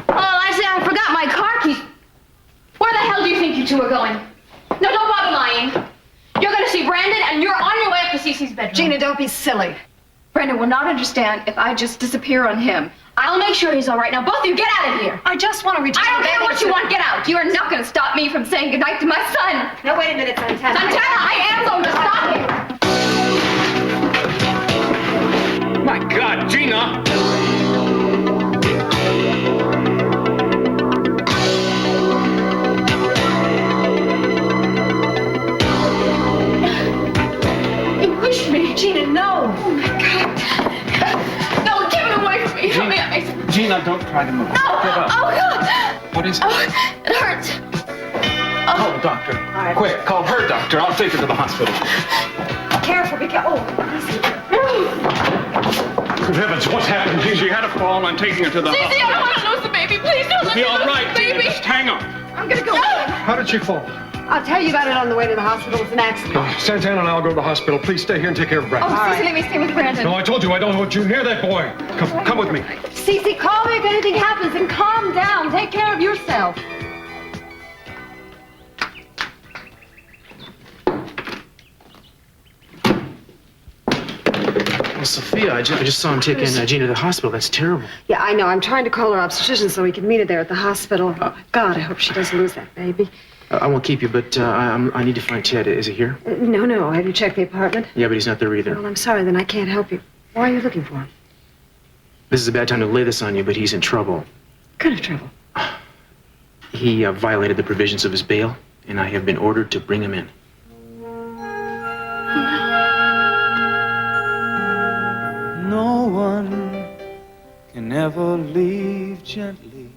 I say I forgot my car keys. Where the hell do you think you two are going? No, don't bother lying. You're going to see Brandon, and you're on your way up to Cece's bedroom. Gina, don't be silly. Brandon will not understand if I just disappear on him. I'll make sure he's all right. Now, both of you, get out of here. I just want to return. I don't care what you want. Get out. You are not going to stop me from saying goodnight to my son. Now, wait a minute, Santana. Santana, I am going to stop you. My God, Gina! You pushed me. Gina, no. Oh, my God. No, give it away from me. Help me. Gina, don't try to move. No. Get up. Oh, God. What is it? Oh, it hurts. Call the doctor. right. Quick, call her doctor. I'll take her to the hospital. Careful, be careful. Good heavens, what's happened? She had a fall, and I'm taking her to the Cece, hospital. I don't want to lose the baby. Please don't let Be me all lose right, the Gina. baby. Just hang on. I'm going to go. How did she fall? I'll tell you about it on the way to the hospital. It's an accident. Santana and I'll go to the hospital. Please stay here and take care of Brandon. Oh, All Cece, right. let me stay with Brandon. No, I told you I don't want you near that boy. Come with me. Cece, call me if anything happens and calm down. Take care of yourself. Well, Sophia, I just saw him taking Gina to the hospital. That's terrible. Yeah, I know. I'm trying to call her obstetrician so we can meet her there at the hospital. God, I hope she doesn't lose that baby. I won't keep you, but I need to find Ted. Is he here? No. Have you checked the apartment? Yeah, but he's not there either. Well, I'm sorry, then I can't help you. Why are you looking for him? This is a bad time to lay this on you, but he's in trouble. What kind of trouble? He violated the provisions of his bail, and I have been ordered to bring him in. No one can ever leave gently.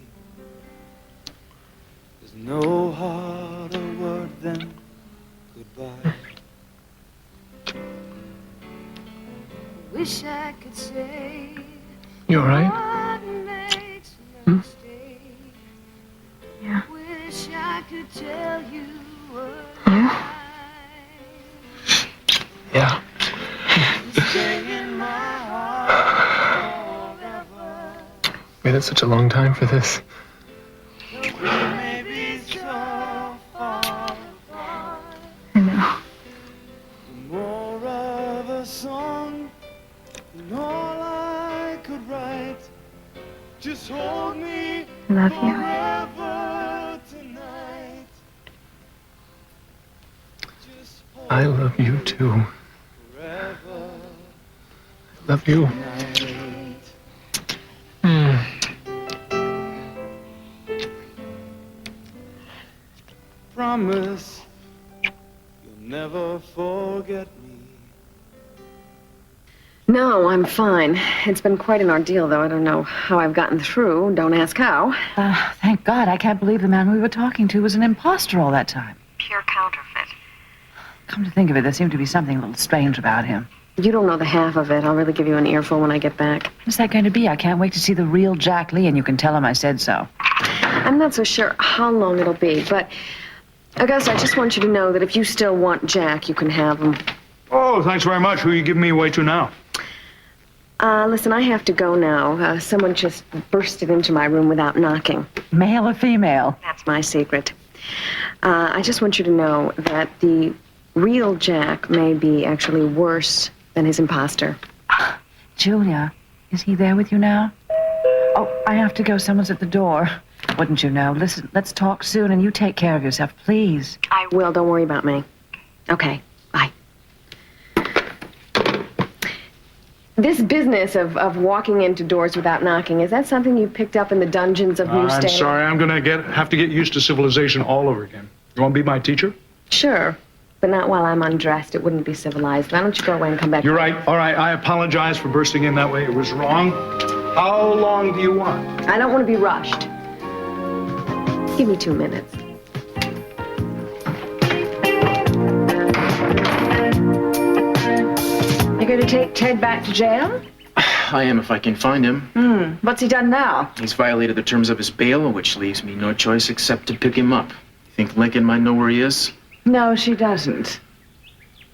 There's no harder word than goodbye. Wish I could say You all right? what makes no mistake. Yeah. Wish I could tell you what Yeah? Yeah. Stay in my heart forever. Waited such a long time for this. We may be so far apart. I know. More of a song than all I could write. Just hold me I love you. forever tonight. Just hold I love you too. forever I love you. tonight. Promise you'll never forget me. No, I'm fine. It's been quite an ordeal, though. I don't know how I've gotten through. Don't ask how. Thank God. I can't believe the man we were talking to was an imposter all that time. Pure counterfeit. Come to think of it, there seemed to be something a little strange about him. You don't know the half of it. I'll really give you an earful when I get back. What's that going to be? I can't wait to see the real Jack Lee, and you can tell him I said so. I'm not so sure how long it'll be, but Augusta, I just want you to know that if you still want Jack, you can have him. Oh, thanks very much. Who are you giving me away to now? Listen, I have to go now. Someone just bursted into my room without knocking. Male or female? That's my secret. I just want you to know that the real Jack may be actually worse than his imposter. Julia, is he there with you now? Oh, I have to go. Someone's at the door. Wouldn't you know? Listen, let's talk soon, and you take care of yourself, please. I will. Don't worry about me. Okay, bye. This business of walking into doors without knocking, is that something you picked up in the dungeons of New I'm Stailand? sorry. I'm going to have to get used to civilization all over again. You want to be my teacher? Sure, but not while I'm undressed. It wouldn't be civilized. Why don't you go away and come back? You're right. All right. I apologize for bursting in that way. It was wrong. How long do you want? I don't want to be rushed. Give me 2 minutes. You're going to take Ted back to jail? I am if I can find him. What's he done now? He's violated the terms of his bail, which leaves me no choice except to pick him up. You think Laken might know where he is? No, she doesn't.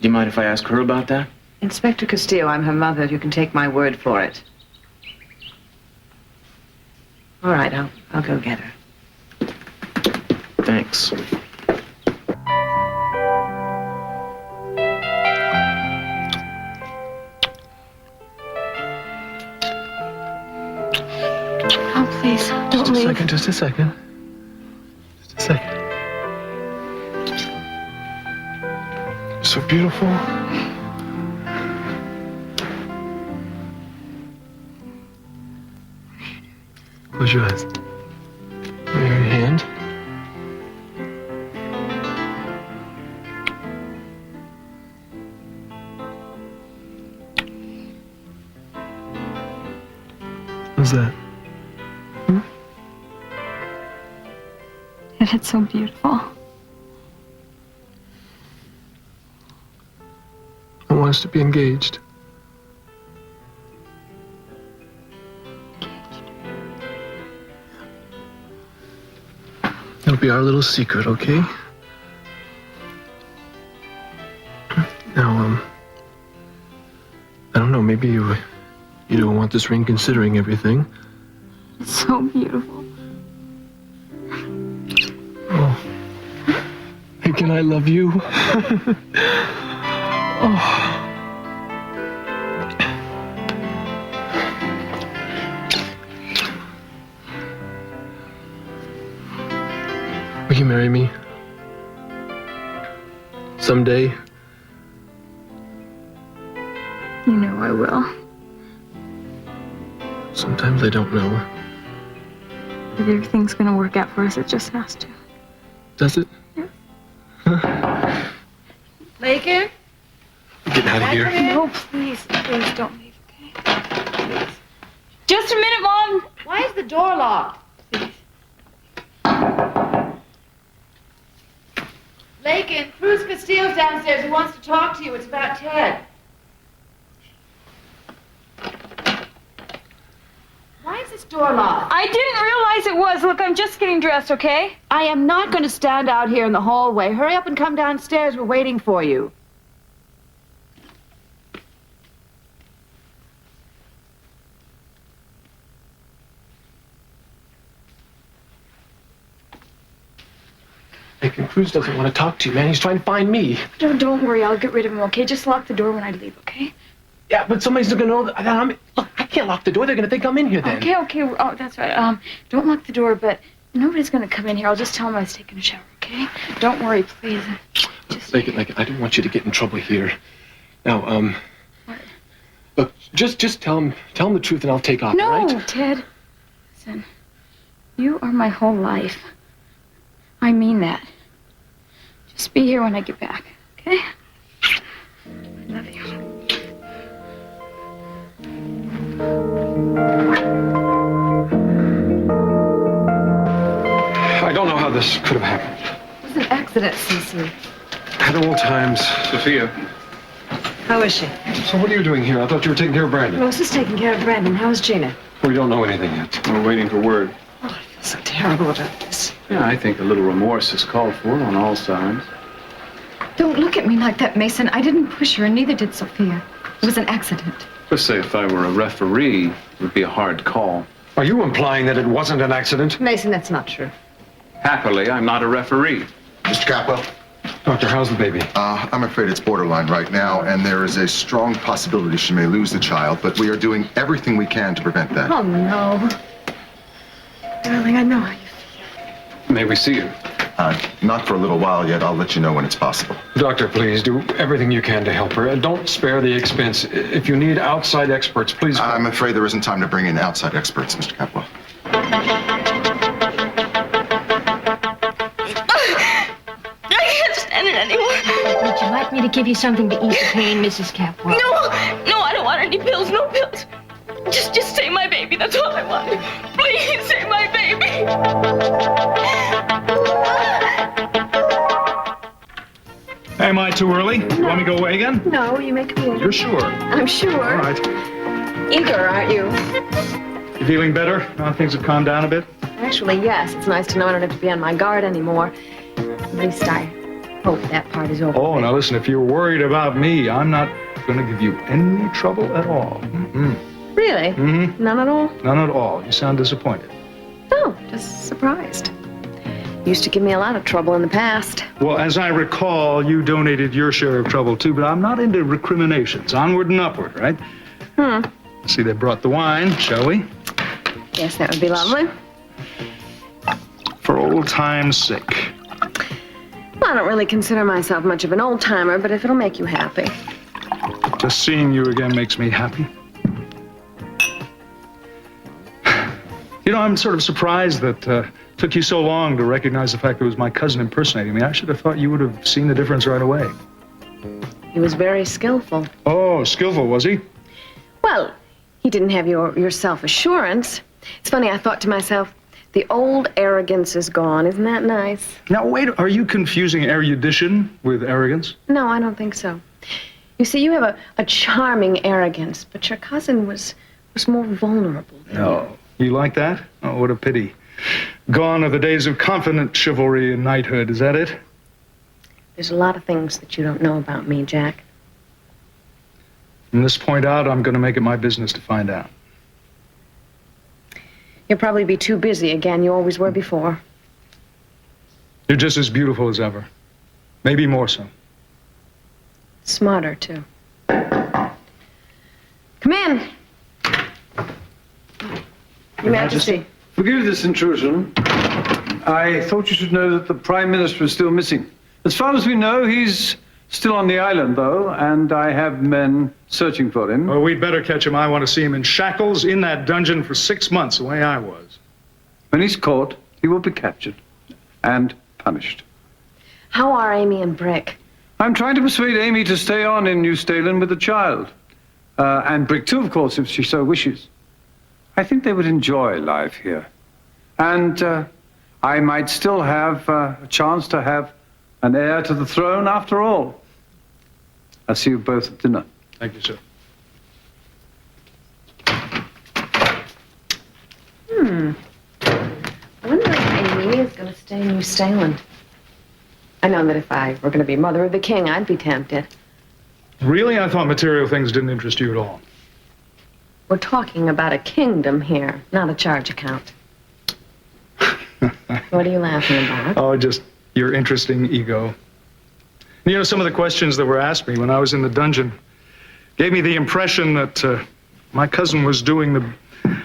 Do you mind if I ask her about that? Inspector Castillo, I'm her mother. You can take my word for it. All right, I'll go get her. Thanks. Oh, please, don't leave. Just a second. Just a second. You're so beautiful. Close your eyes. Give me your hand. What's that? It's so beautiful. I want us to be engaged. It'll be our little secret, okay? Now, I don't know, maybe you don't want this ring considering everything. It's so beautiful. Oh. Hey, can I love you? Oh. Will you marry me? Someday? You know I will. Sometimes I don't know. If everything's gonna work out for us, it just has to. Does it? Yeah. Laken? Get out of here. No, please don't leave, okay? Please. Just a minute, Mom. Why is the door locked? Laken, Cruz Castillo's downstairs. He wants to talk to you. It's about Ted. Why is this door locked? I didn't realize it was. Look, I'm just getting dressed, okay? I am not going to stand out here in the hallway. Hurry up and come downstairs. We're waiting for you. Laken, Cruz doesn't want to talk to you, man. He's trying to find me. Don't worry. I'll get rid of him, okay? Just lock the door when I leave, okay? Yeah, but somebody's going to know that I'm... Look, I can't lock the door. They're going to think I'm in here then. Okay. Oh, that's right. Don't lock the door, but nobody's gonna come in here. I'll just tell them I was taking a shower, okay? Don't worry, please. Just... Laken, I don't want you to get in trouble here. Now, What? look, just tell him the truth and I'll take off, No, all right? Ted. Listen, you are my whole life. I mean that. Just be here when I get back, okay? I love you. I don't know how this could have happened. It was an accident, Cece. At all times, Sophia. How is she? So what are you doing here? I thought you were taking care of Brandon. Rose is taking care of Brandon. How's Gina? We don't know anything yet. We're waiting for word. Oh, I feel so terrible about this. Yeah, I think a little remorse is called for on all sides. Don't look at me like that, Mason. I didn't push her, and neither did Sophia. It was an accident. Let's say if I were a referee, it would be a hard call. Are you implying that it wasn't an accident? Mason, that's not true. Happily, I'm not a referee. Mr. Capwell? Doctor, how's the baby? I'm afraid it's borderline right now, and there is a strong possibility she may lose the child, but we are doing everything we can to prevent that. Oh, no. Darling, I know how you May we see her? Not for a little while yet. I'll let you know when it's possible. Doctor, please do everything you can to help her. And don't spare the expense. If you need outside experts, please. I'm afraid there isn't time to bring in outside experts, Mr. Capwell. I can't stand it anymore. Would you like me to give you something to ease the pain, Mrs. Capwell? No, I don't want any pills. No pills. Just save my baby. That's all I want. Please save my baby. Am I too early? You want me to go away again? No, you make me. You're sure? I'm sure. All right. Eager, aren't you? You feeling better? Now things have calmed down a bit? Actually, yes. It's nice to know I don't have to be on my guard anymore. At least I hope that part is over. Oh, now listen, if you're worried about me, I'm not going to give you any trouble at all. Mm-mm. Really? Mm-hmm. None at all? None at all. You sound disappointed. Oh, just surprised. Used to give me a lot of trouble in the past. Well, as I recall, you donated your share of trouble too, but I'm not into recriminations. Onward and upward, right? See, they brought the wine, shall we? Yes, that would be lovely. For old time's sake. Well, I don't really consider myself much of an old-timer, but if it'll make you happy. Just seeing you again makes me happy. You know, I'm sort of surprised that it took you so long to recognize the fact that it was my cousin impersonating me. I should have thought you would have seen the difference right away. He was very skillful. Oh, skillful, was he? Well, he didn't have your self-assurance. It's funny, I thought to myself, the old arrogance is gone. Isn't that nice? Now, wait, are you confusing erudition with arrogance? No, I don't think so. You see, you have a charming arrogance, but your cousin was more vulnerable than No. You like that? Oh, what a pity. Gone are the days of confident chivalry and knighthood. Is that it? There's a lot of things that you don't know about me, Jack. From this point out, I'm going to make it my business to find out. You'll probably be too busy again. You always were before. You're just as beautiful as ever. Maybe more so. Smarter, too. Come in. Your Majesty. Forgive this intrusion. I thought you should know that the Prime Minister is still missing. As far as we know, he's still on the island, though, and I have men searching for him. Oh, we'd better catch him. I want to see him in shackles in that dungeon for 6 months, the way I was. When he's caught, he will be captured and punished. How are Amy and Brick? I'm trying to persuade Amy to stay on in New Stailand with the child. And Brick, too, of course, if she so wishes. I think they would enjoy life here. And I might still have a chance to have an heir to the throne after all. I'll see you both at dinner. Thank you, sir. I wonder if Amy is going to stay in New Stailand. I know that if I were going to be mother of the king, I'd be tempted. Really? I thought material things didn't interest you at all. We're talking about a kingdom here, not a charge account. What are you laughing about? Oh, just your interesting ego. You know, some of the questions that were asked me when I was in the dungeon gave me the impression that my cousin was doing the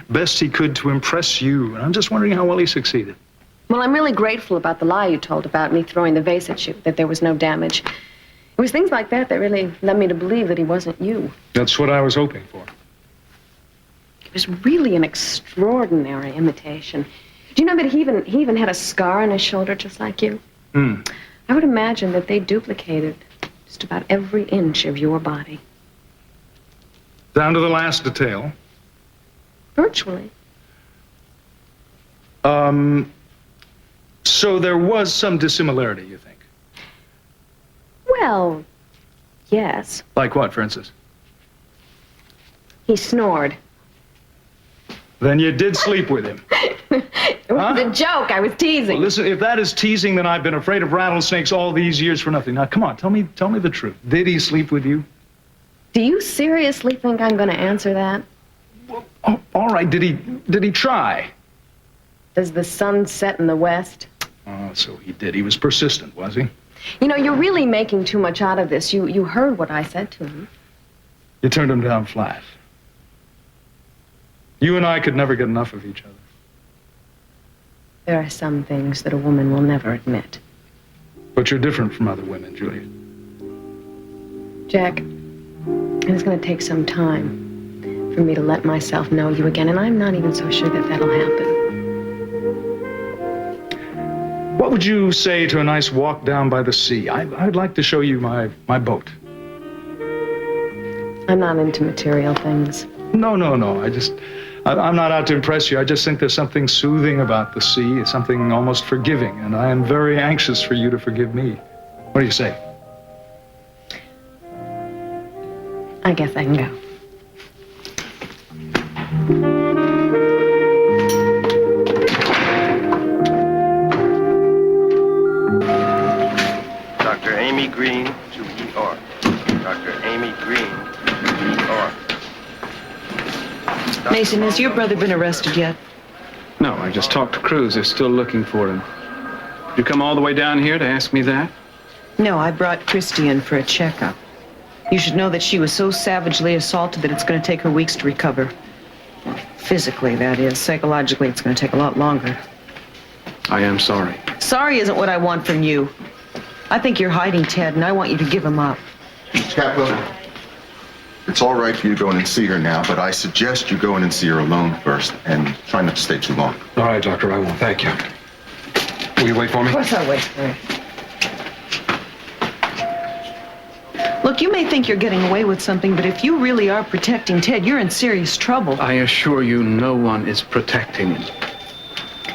best he could to impress you. And I'm just wondering how well he succeeded. Well, I'm really grateful about the lie you told about me throwing the vase at you, that there was no damage. It was things like that that really led me to believe that he wasn't you. That's what I was hoping for. It was really an extraordinary imitation. Do you know that he even had a scar on his shoulder just like you? I would imagine that they duplicated just about every inch of your body. Down to the last detail. Virtually. So there was some dissimilarity, you think? Well, yes. Like what, for instance? He snored. Then you did sleep with him. It was a joke. I was teasing. Well, listen, if that is teasing, then I've been afraid of rattlesnakes all these years for nothing. Now, come on, tell me the truth. Did he sleep with you? Do you seriously think I'm going to answer that? Well, oh, all right. Did he try? Does the sun set in the west? Oh, so he did. He was persistent, was he? You know, you're really making too much out of this. You heard what I said to him. You turned him down flat. You and I could never get enough of each other. There are some things that a woman will never admit. But you're different from other women, Julia. Jack, it's going to take some time for me to let myself know you again, and I'm not even so sure that that'll happen. What would you say to a nice walk down by the sea? I'd like to show you my boat. I'm not into material things. No. I'm not out to impress you. I just think there's something soothing about the sea, something almost forgiving, and I am very anxious for you to forgive me. What do you say? I guess I can go. Dr. Amy Green to ER. Dr. Amy Green to ER. Mason, has your brother been arrested yet? No, I just talked to Cruz. They're still looking for him. You come all the way down here to ask me that? No, I brought Christy in for a checkup. You should know that she was so savagely assaulted that it's going to take her weeks to recover. Physically, that is. Psychologically, it's going to take a lot longer. I am sorry. Sorry isn't what I want from you. I think you're hiding Ted, and I want you to give him up. Mr. Capitolo, it's all right for you to go in and see her now, but I suggest you go in and see her alone first, and try not to stay too long. All right, Doctor, I will. Thank you. Will you wait for me? Of course I'll wait for you. Look, you may think you're getting away with something, but if you really are protecting Ted, you're in serious trouble. I assure you, no one is protecting him.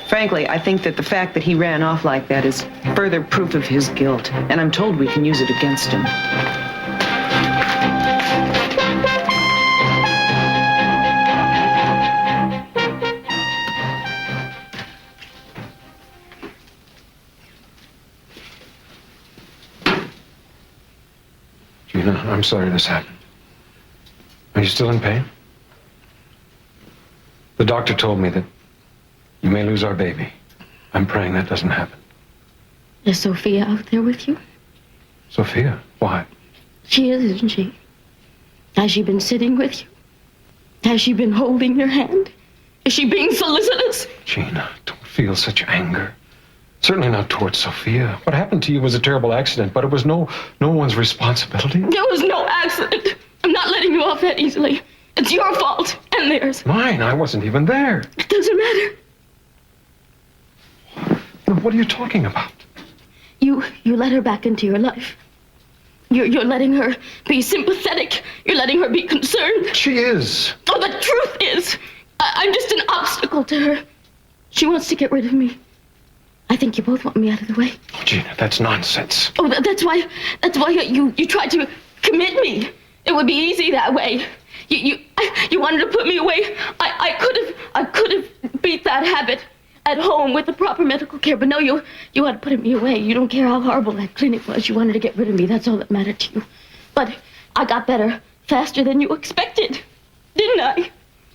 Frankly, I think that the fact that he ran off like that is further proof of his guilt, and I'm told we can use it against him. Gina, I'm sorry this happened. Are you still in pain? The doctor told me that you may lose our baby. I'm praying that doesn't happen. Is Sophia out there with you? Sophia? Why? She is, isn't she? Has she been sitting with you? Has she been holding your hand? Is she being solicitous? Gina, don't feel such anger. Certainly not towards Sophia. What happened to you was a terrible accident, but it was no one's responsibility. There was no accident. I'm not letting you off that easily. It's your fault and theirs. Mine? I wasn't even there. It doesn't matter. What are you talking about? You let her back into your life. You're letting her be sympathetic. You're letting her be concerned. She is. Oh, the truth is, I'm just an obstacle to her. She wants to get rid of me. I think you both want me out of the way. Oh, Gina, that's nonsense. Oh, that's why you tried to commit me. It would be easy that way. You wanted to put me away. I could have beat that habit at home with the proper medical care, but no, you had to put me away. You don't care how horrible that clinic was. You wanted to get rid of me. That's all that mattered to you. But I got better faster than you expected, didn't I?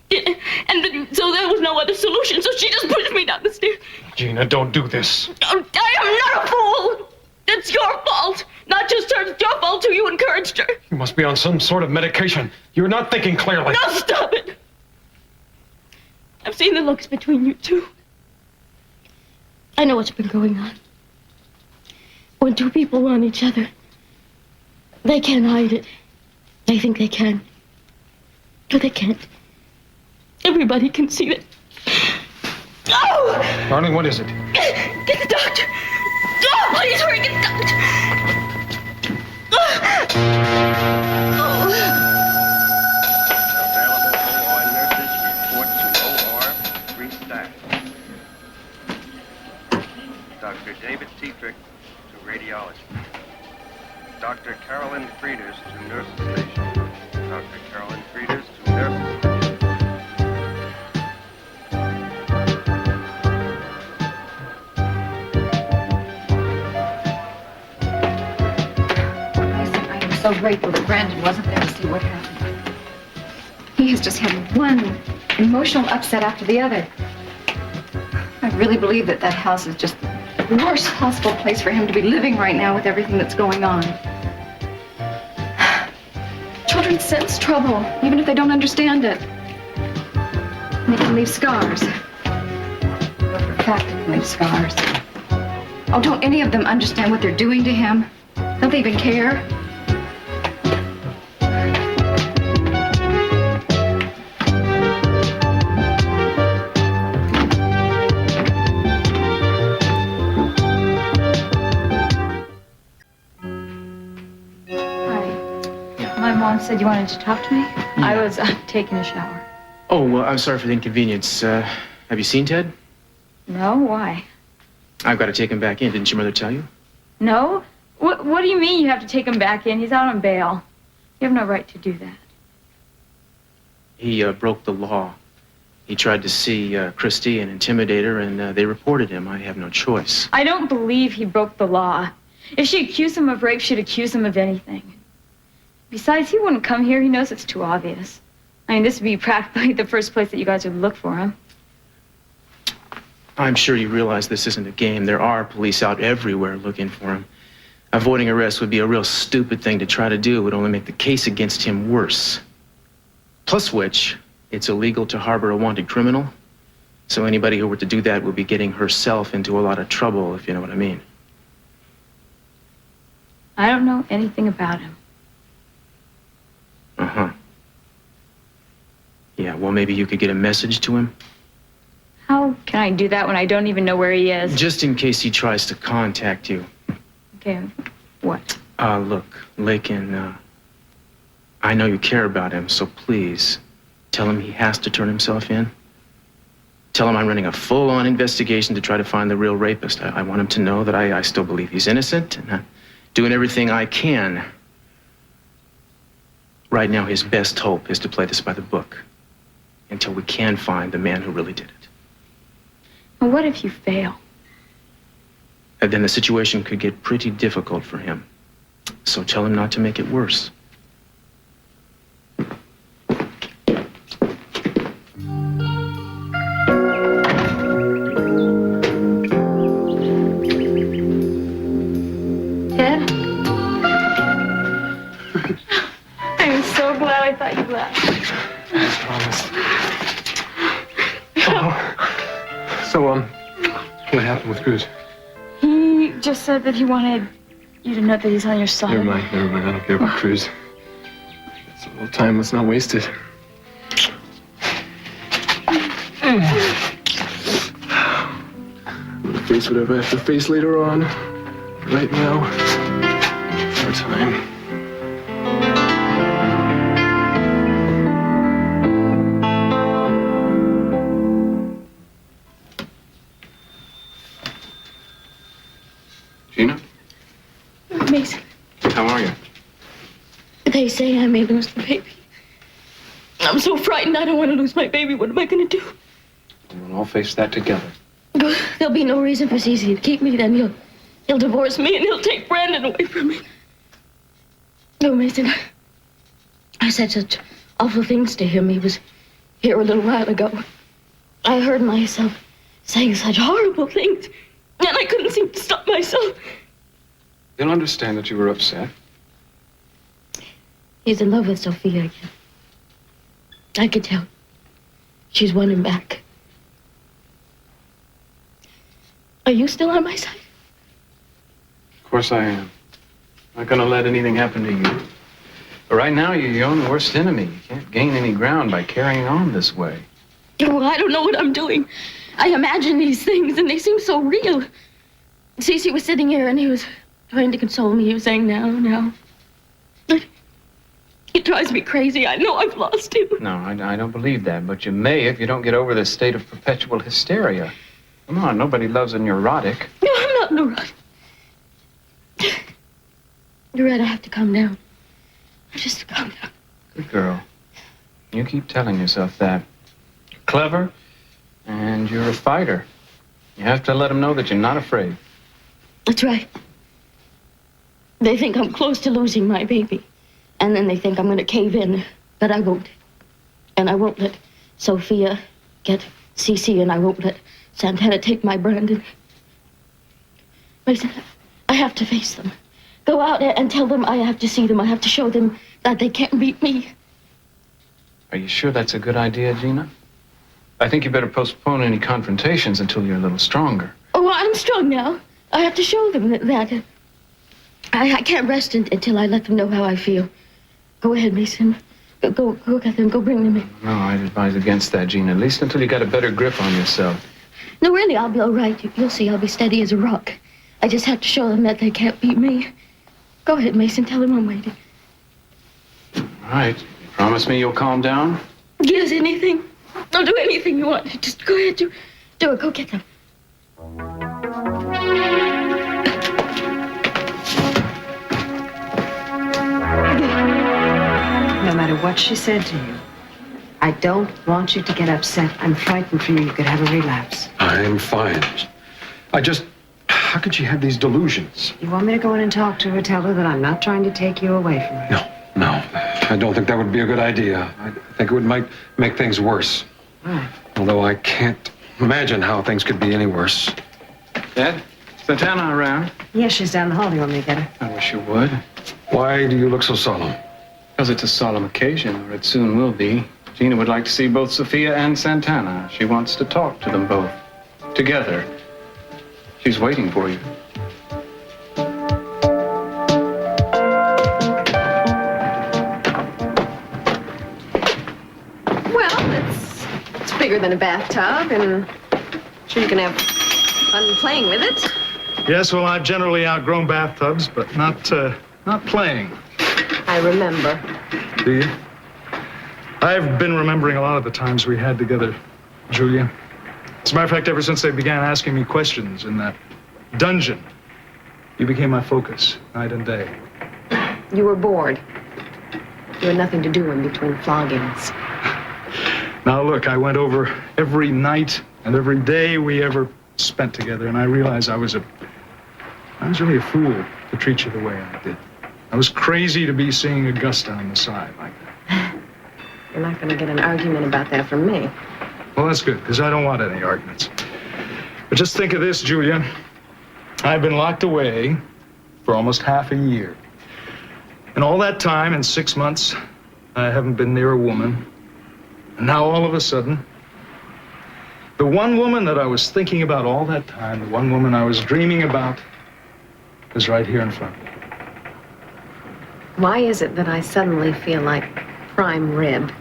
So there was no other solution, so she just pushed me down the stairs. Gina, don't do this. I am not a fool. It's your fault. Not just hers. It's your fault too. You encouraged her. You must be on some sort of medication. You're not thinking clearly. No, stop it. I've seen the looks between you two. I know what's been going on. When two people want each other, they can't hide it. They think they can. But they can't. Everybody can see that. Oh! Darling, what is it? Get the doctor. Oh, please hurry, get the doctor. Available OR nurses report to OR 3 staff. Dr. David Tetrick to radiology. Dr. Carolyn Frieders to nurses station. Dr. Carolyn Frieders to nurses station. So grateful that Brandon wasn't there to see what happened. He has just had one emotional upset after the other. I really believe that house is just the worst possible place for him to be living right now with everything that's going on. Children sense trouble, even if they don't understand it. And they can leave scars. But for a fact, they can leave scars. Oh, don't any of them understand what they're doing to him? Don't they even care? Mom said you wanted to talk to me? Yeah. I was taking a shower. Oh, well, I'm sorry for the inconvenience. Have you seen Ted? No, why? I've got to take him back in. Didn't your mother tell you? No? What do you mean you have to take him back in? He's out on bail. You have no right to do that. He broke the law. He tried to see Christy and intimidate her, and they reported him. I have no choice. I don't believe he broke the law. If she accused him of rape, she'd accuse him of anything. Besides, he wouldn't come here. He knows it's too obvious. I mean, this would be practically the first place that you guys would look for him. I'm sure you realize this isn't a game. There are police out everywhere looking for him. Avoiding arrest would be a real stupid thing to try to do. It would only make the case against him worse. Plus which, it's illegal to harbor a wanted criminal. So anybody who were to do that would be getting herself into a lot of trouble, if you know what I mean. I don't know anything about him. Uh-huh. Yeah, well, maybe you could get a message to him. How can I do that when I don't even know where he is? Just in case he tries to contact you. Okay, what? Look, Laken, I know you care about him, so please, tell him he has to turn himself in. Tell him I'm running a full-on investigation to try to find the real rapist. I want him to know that I still believe he's innocent, and I'm doing everything I can. Right now, his best hope is to play this by the book until we can find the man who really did it. Well, what if you fail? And then the situation could get pretty difficult for him. So tell him not to make it worse. Ted? I'm so glad I thought you'd laugh. I promise. Oh. So, what happened with Cruz? He just said that he wanted you to know that he's on your side. Never mind. I don't care about Cruz. It's a little time. Let's not waste it. I'm gonna face whatever I have to face later on. Right now, it's our time. Gina? Mason, How are you? they say I may lose the baby. I'm so frightened. I don't want to lose my baby. What am I going to do? We'll all face that together. There'll be no reason for Cece to keep me. Then he'll divorce me and he'll take Brandon away from me. Oh, Mason, I said such awful things to him. He was here a little while ago. I heard myself saying such horrible things, and I couldn't seem to stop myself. He'll understand that you were upset. He's in love with Sophia again. I could tell. She's won him back. Are you still on my side? Of course I am. I'm not gonna let anything happen to you. But right now, you're your own worst enemy. You can't gain any ground by carrying on this way. Oh, I don't know what I'm doing. I imagine these things, and they seem so real. Cece was sitting here, and he was trying to console me. He was saying, now. It drives me crazy. I know I've lost him. No, I don't believe that, but you may if you don't get over this state of perpetual hysteria. Come on, nobody loves a neurotic. No, I'm not neurotic. You're right, I have to calm down. Just calm down. Good girl. You keep telling yourself that. You're clever, and you're a fighter. You have to let them know that you're not afraid. That's right. They think I'm close to losing my baby. And then they think I'm going to cave in. But I won't. And I won't let Sophia get Cece, and I won't let Santana take my Brandon. Mason, I have to face them. Go out and tell them I have to see them. I have to show them that they can't beat me. Are you sure that's a good idea, Gina? I think you better postpone any confrontations until you're a little stronger. Oh, I'm strong now. I have to show them that I can't rest until I let them know how I feel. Go ahead, Mason. Go get them. Go bring them in. No, I'd advise against that, Gina. At least until you got a better grip on yourself. No, really, I'll be all right. You'll see, I'll be steady as a rock. I just have to show them that they can't beat me. Go ahead, Mason. Tell them I'm waiting. All right. You promise me you'll calm down? Yes, anything. I'll do anything you want. Just go ahead. Do it. Go get them. No matter what she said to you, I don't want you to get upset. I'm frightened for you. You could have a relapse. I'm fine. How could she have these delusions? You want me to go in and talk to her, tell her that I'm not trying to take you away from her? No. I don't think that would be a good idea. I think it might make things worse. All right. Although I can't imagine how things could be any worse. Dad, Santana around? Yeah, she's down the hall. You want me to get her? I wish you would. Why do you look so solemn? Because it's a solemn occasion, or it soon will be. Gina would like to see both Sophia and Santana. She wants to talk to them both. Together. She's waiting for you. Well, it's bigger than a bathtub, and sure you can have fun playing with it. Yes, well, I've generally outgrown bathtubs, but not playing. I remember. Do you? I've been remembering a lot of the times we had together, Julia. As a matter of fact, ever since they began asking me questions in that dungeon, you became my focus, night and day. You were bored. You had nothing to do in between floggings. Now, look, I went over every night and every day we ever spent together, and I realized I was really a fool to treat you the way I did. I was crazy to be seeing Augusta on the side like that. You're not going to get an argument about that from me. Well, that's good, because I don't want any arguments. But just think of this, Julia. I've been locked away for almost half a year. And all that time, in 6 months, I haven't been near a woman. And now, all of a sudden, the one woman that I was thinking about all that time, the one woman I was dreaming about, is right here in front of me. Why is it that I suddenly feel like prime rib?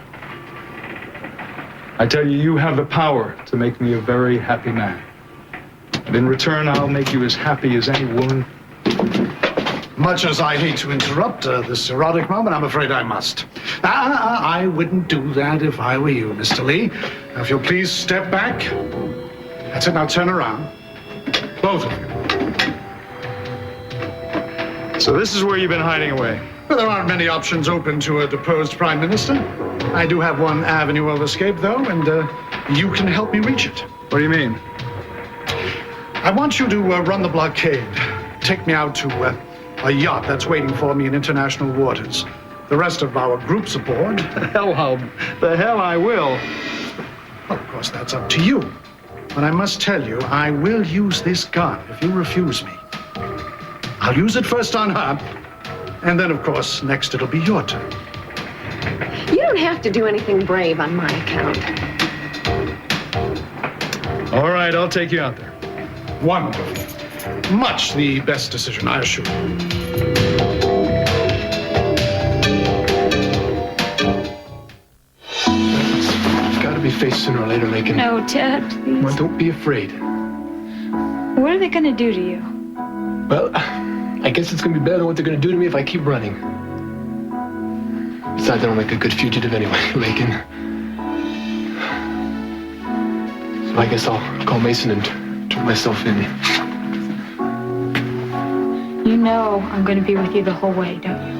I tell you, you have the power to make me a very happy man. And in return, I'll make you as happy as any woman. Much as I hate to interrupt this erotic moment, I'm afraid I must. I wouldn't do that if I were you, Mr. Lee. Now, if you'll please step back. That's it, now turn around. Both of you. So this is where you've been hiding away. Well, there aren't many options open to a deposed prime minister. I do have one avenue of escape, though, and you can help me reach it. What do you mean? I want you to run the blockade. Take me out to a yacht that's waiting for me in international waters. The rest of our group's aboard. The hell I will. Well, of course, that's up to you. But I must tell you, I will use this gun if you refuse me. I'll use it first on her, and then, of course, next it'll be your turn. You don't have to do anything brave on my account. All right, I'll take you out there. Wonderful. Much the best decision, I assure you. It's got to be faced sooner or later, Laken. No, Ted, please. Well, don't be afraid. What are they going to do to you? Well, I guess it's going to be better than what they're going to do to me if I keep running. Besides, I don't make a good fugitive anyway, Laken. So I guess I'll call Mason and turn myself in. You know I'm going to be with you the whole way, don't you?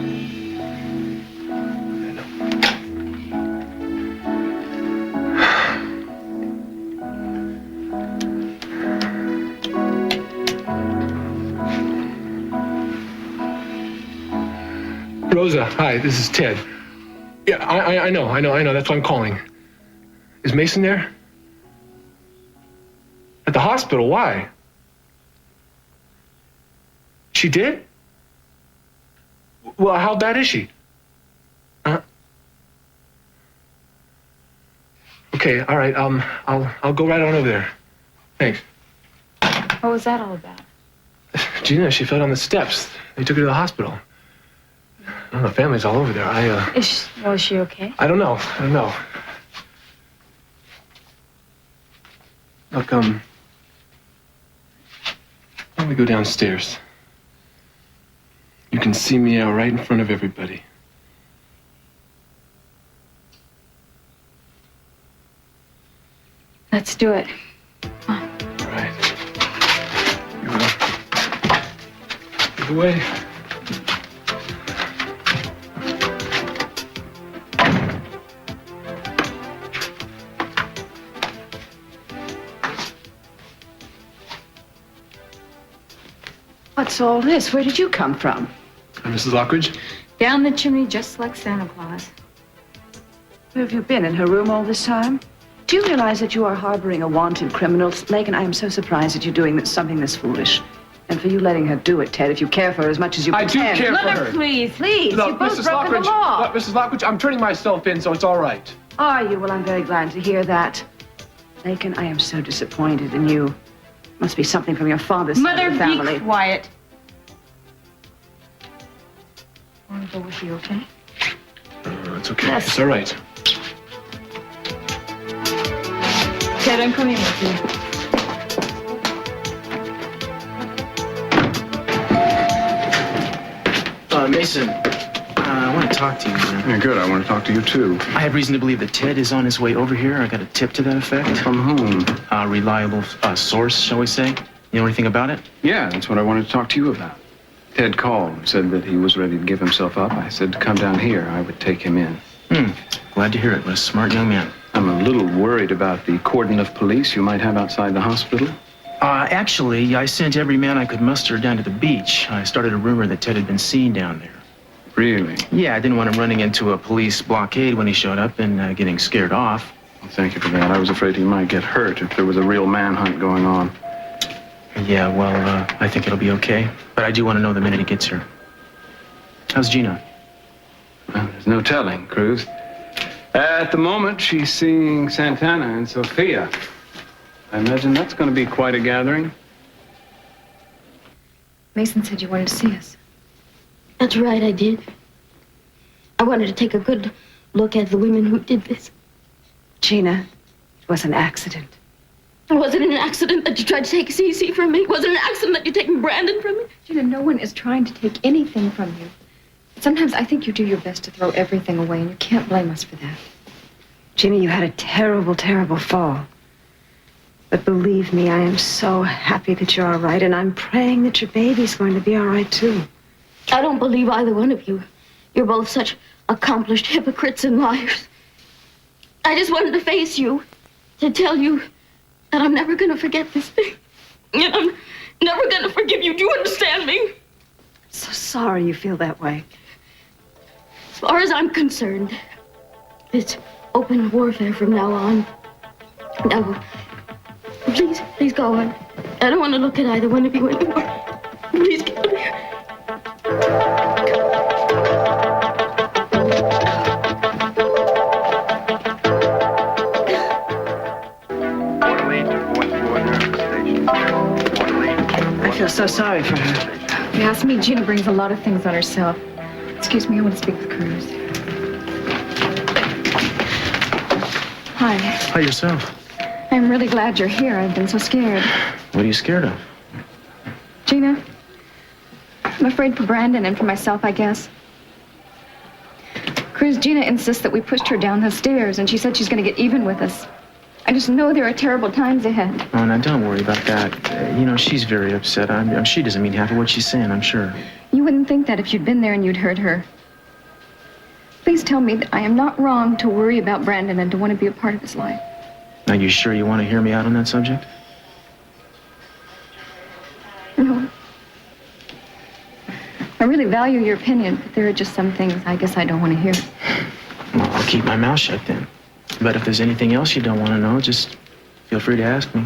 Rosa, hi, this is Ted. Yeah, I know. That's why I'm calling. Is Mason there? At the hospital, why? She did? Well, how bad is she? Okay, all right, I'll go right on over there. Thanks. What was that all about? Gina, she fell down the steps. They took her to the hospital. Oh, the family's all over there. Is she okay? I don't know. Look, why don't we go downstairs? You can see me out right in front of everybody. Let's do it. All right. You will. Get away. What's all this? Where did you come from? Mrs. Lockridge? Down the chimney just like Santa Claus. Where have you been? In her room all this time? Do you realize that you are harboring a wanted criminal? Laken, I am so surprised that you're doing something this foolish. And for you letting her do it, Ted, if you care for her as much as you pretend. I do care for her. Please, please. Look, You've both Mrs. broken the Lockridge, law. look, Mrs. Lockridge, I'm turning myself in, so it's all right. Are you? Well, I'm very glad to hear that. Laken, I am so disappointed in you. Must be something from your father's side of the family. Mother, be quiet. I want to go with you, okay? It's okay. Yes. It's all right. Ted, I'm coming with you. Mason, I want to talk to you, man. Yeah, good. I want to talk to you, too. I have reason to believe that Ted is on his way over here. I got a tip to that effect. From whom? A reliable source, shall we say. You know anything about it? Yeah, that's what I wanted to talk to you about. Ted called, said that he was ready to give himself up. I said to come down here. I would take him in. Glad to hear it. What a smart young man. I'm a little worried about the cordon of police you might have outside the hospital. Actually, I sent every man I could muster down to the beach. I started a rumor that Ted had been seen down there. Really? Yeah, I didn't want him running into a police blockade when he showed up and getting scared off. Well, thank you for that. I was afraid he might get hurt if there was a real manhunt going on. Yeah, well, I think it'll be okay. But I do want to know the minute he gets here. How's Gina? Well, there's no telling, Cruz. At the moment, she's seeing Santana and Sophia. I imagine that's going to be quite a gathering. Mason said you wanted to see us. That's right, I did. I wanted to take a good look at the women who did this. Gina, it was an accident. Was it an accident that you tried to take Cece from me? Was it an accident that you're taking Brandon from me? Gina, no one is trying to take anything from you. Sometimes I think you do your best to throw everything away, and you can't blame us for that. Gina, you had a terrible, terrible fall. But believe me, I am so happy that you're all right, and I'm praying that your baby's going to be all right, too. I don't believe either one of you. You're both such accomplished hypocrites and liars. I just wanted to face you, to tell you that I'm never going to forget this thing. And I'm never going to forgive you. Do you understand me? I'm so sorry you feel that way. As far as I'm concerned, it's open warfare from now on. Now, please go on. I don't want to look at either one of you anymore. Please get out of here. I feel so sorry for her. If you ask me, Gina brings a lot of things on herself. Excuse me, I want to speak with Cruz. Hi. Hi, yourself. I'm really glad you're here. I've been so scared. What are you scared of? Gina, I'm afraid for Brandon and for myself, I guess. Cruz, Gina insists that we pushed her down the stairs, and she said she's going to get even with us. I just know there are terrible times ahead. Oh, now don't worry about that. You know, she's very upset. She doesn't mean half of what she's saying, I'm sure. You wouldn't think that if you'd been there and you'd heard her. Please tell me that I am not wrong to worry about Brandon and to want to be a part of his life. Are you sure you want to hear me out on that subject? No. I really value your opinion, but there are just some things I guess I don't want to hear. Well, I'll keep my mouth shut then. But if there's anything else you don't want to know, just feel free to ask me.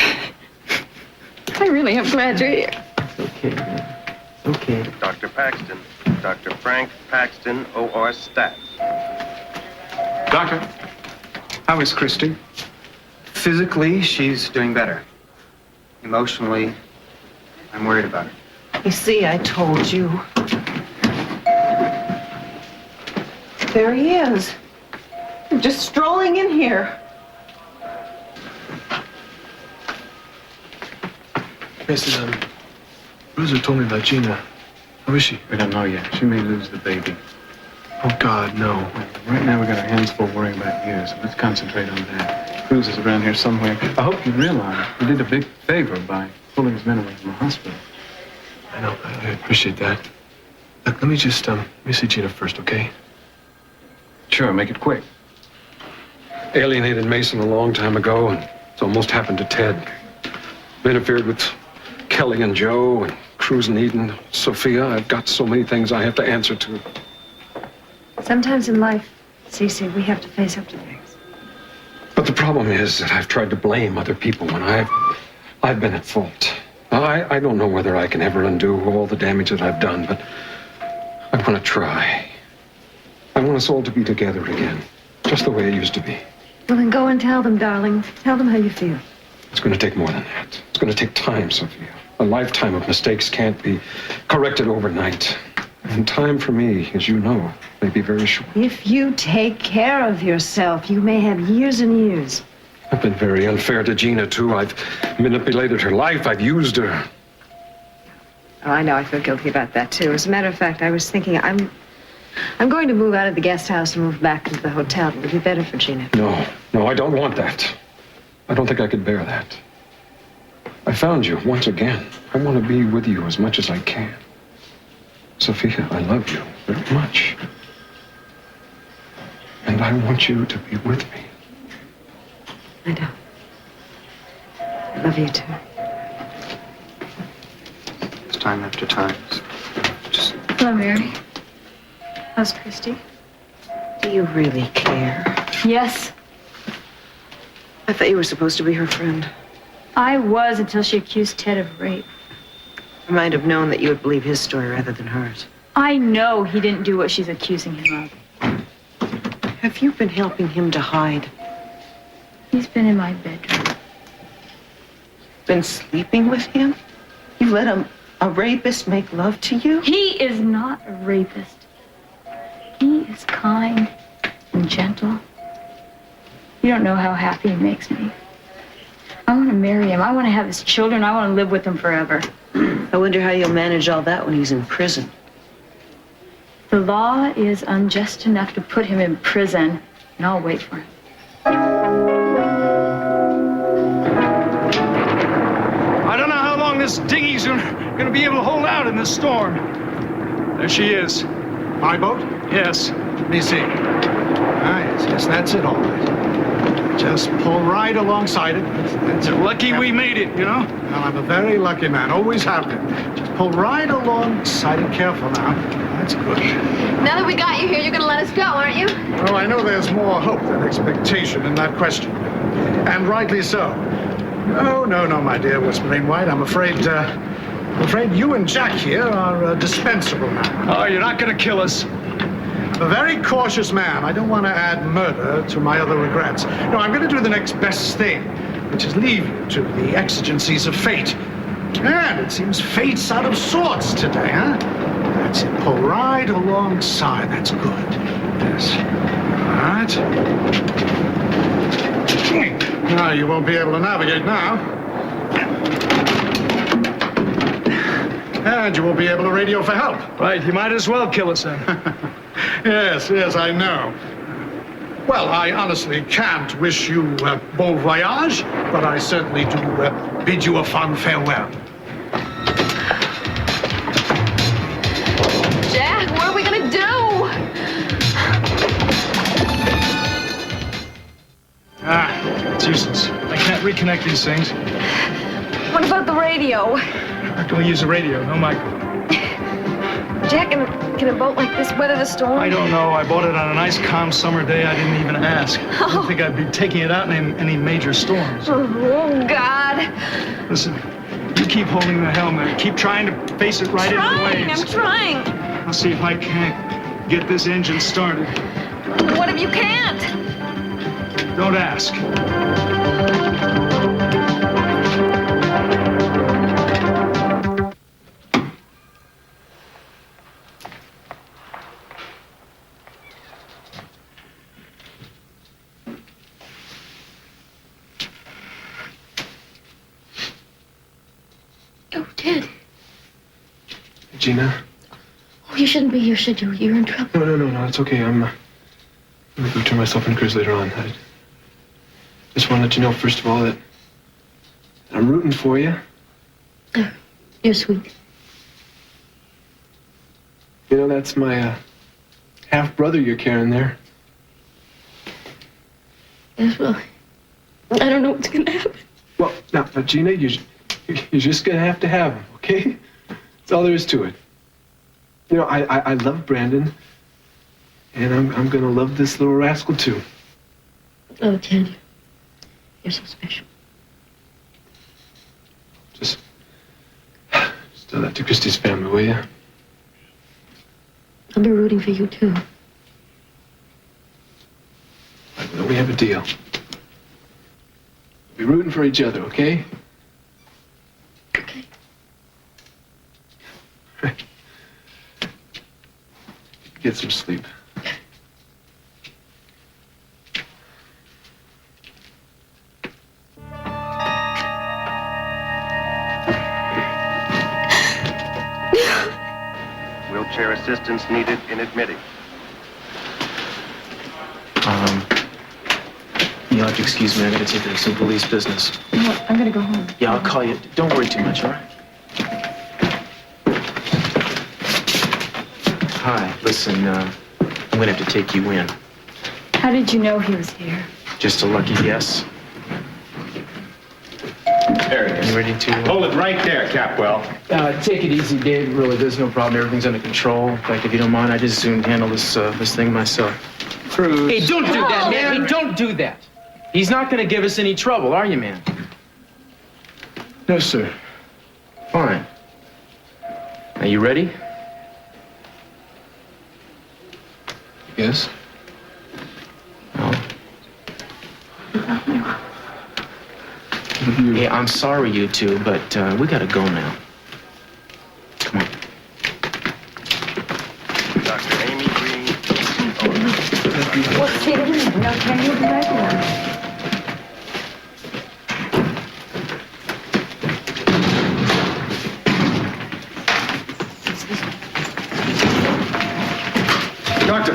I really am glad you're here. It's okay, man. It's okay. Dr. Paxton. Dr. Frank Paxton, OR Stat. Doctor, how is Christy? Physically, she's doing better. Emotionally, I'm worried about her. You see, I told you. There he is. Just strolling in here. Mrs. Rosa told me about Gina. How is she? We don't know yet. She may lose the baby. Oh, God, no. Right now, we got our hands full worrying about you, so let's concentrate on that. Cruz is around here somewhere. I hope you realize you did a big favor by pulling his men away from the hospital. I know. I appreciate that. Look, let me see Gina first, okay? Sure, make it quick. Alienated Mason a long time ago, and it's almost happened to Ted. Interfered with Kelly and Joe, and Cruz and Eden, Sophia. I've got so many things I have to answer to. Sometimes in life, Cece, we have to face up to things. But problem is that I've tried to blame other people when I've been at fault. I don't know whether I can ever undo all the damage that I've done, but I want to try. I want us all to be together again, just the way it used to be. Well, then go and tell them, darling. Tell them how you feel. It's going to take more than that. It's going to take time, Sophia. A lifetime of mistakes can't be corrected overnight. And time for me, as you know, may be very short. If you take care of yourself, you may have years and years. I've been very unfair to Gina, too. I've manipulated her life. I've used her. Oh, I know. I feel guilty about that, too. As a matter of fact, I was thinking I'm going to move out of the guest house and move back into the hotel. It would be better for Gina. No, I don't want that. I don't think I could bear that. I found you once again. I want to be with you as much as I can. Sophia, I love you very much. And I want you to be with me. I know. I love you, too. It's time after time. Just... Hello, Mary. How's Christy? Do you really care? Yes. I thought you were supposed to be her friend. I was until she accused Ted of rape. I might have known that you would believe his story rather than hers. I know he didn't do what she's accusing him of. Have you been helping him to hide? He's been in my bedroom. Been sleeping with him? You let a rapist make love to you? He is not a rapist. He is kind and gentle. You don't know how happy he makes me. I want to marry him. I want to have his children. I want to live with him forever. I wonder how you'll manage all that when he's in prison. The law is unjust enough to put him in prison, and I'll wait for him. I don't know how long this dinghy's going to be able to hold out in this storm. There she is. My boat? Yes. Let me see. Ah, yes, that's it, all right. Just pull right alongside it. That's it. Lucky we made it, you know? Well, I'm a very lucky man. Always have been. Just pull right alongside it. Careful now. That's good. Now that we got you here, you're gonna let us go, aren't you? Well, I know there's more hope than expectation in that question. And rightly so. No, my dear Whispering White. I'm afraid you and Jack here are dispensable now. Oh, you're not going to kill us. I'm a very cautious man. I don't want to add murder to my other regrets. No, I'm going to do the next best thing, which is leave you to the exigencies of fate. And it seems fate's out of sorts today, huh? That's it. Pull right alongside. That's good. Yes. All right. Now, you won't be able to navigate now. And you won't be able to radio for help. Right, you might as well kill us then. Yes, I know. Well, I honestly can't wish you bon voyage, but I certainly do bid you a fond farewell. Jack, what are we gonna do? It's useless. I can't reconnect these things. What about the radio? How can we use the radio? No microphone. Jack, can a boat like this weather the storm? I don't know. I bought it on a nice, calm summer day. I didn't even ask. I didn't think I'd be taking it out in any major storms. Oh, God. Listen, you keep holding the helm there. Keep trying to face it right into the waves. I'm trying. I'll see if I can't get this engine started. What if you can't? Don't ask. Oh, Ted. Gina? Oh, you shouldn't be here, should you? You're in trouble. No, it's okay. I'm gonna go turn myself in Cruz later on. I just want to let you know, first of all, that I'm rooting for you. Oh, you're sweet. You know, that's my half-brother you're carrying there. Yes, well, I don't know what's gonna happen. Well, now, Gina, you're just gonna have to have him, okay? That's all there is to it. You know, I love Brandon, and I'm gonna love this little rascal too. Oh, Ted, You're so special. Just tell that to Christy's family, will you? I'll be rooting for you, too. Well, we have a deal. We'll be rooting for each other, okay? Okay. Get some sleep. Wheelchair assistance needed in admitting. You'll have to excuse me. I gotta take care of some police business. No, I'm gonna go home. Yeah, I'll call you. Don't worry too much, all right? Hi, listen, I'm gonna have to take you in. How did you know he was here? Just a lucky guess. There it is. You ready to... Hold it right there, Capwell. Take it easy, Dave. Really, there's no problem. Everything's under control. In fact, if you don't mind, I just soon handle this thing myself. Cruz. Hey, don't do that, man. Hey, don't do that. He's not gonna give us any trouble, are you, man? No, sir. Fine. Are you ready? Yes? Hey, I'm sorry, you two, but we gotta go now. Come on. Dr. Amy Green. What's he doing? No, can you be right now? Doctor,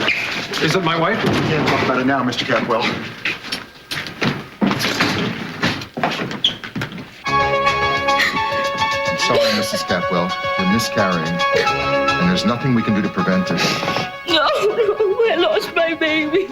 is it my wife? We can't talk about it now, Mr. Capwell. I'm sorry, Mrs. Capwell. You're miscarrying, and there's nothing we can do to prevent it. No, I lost my baby.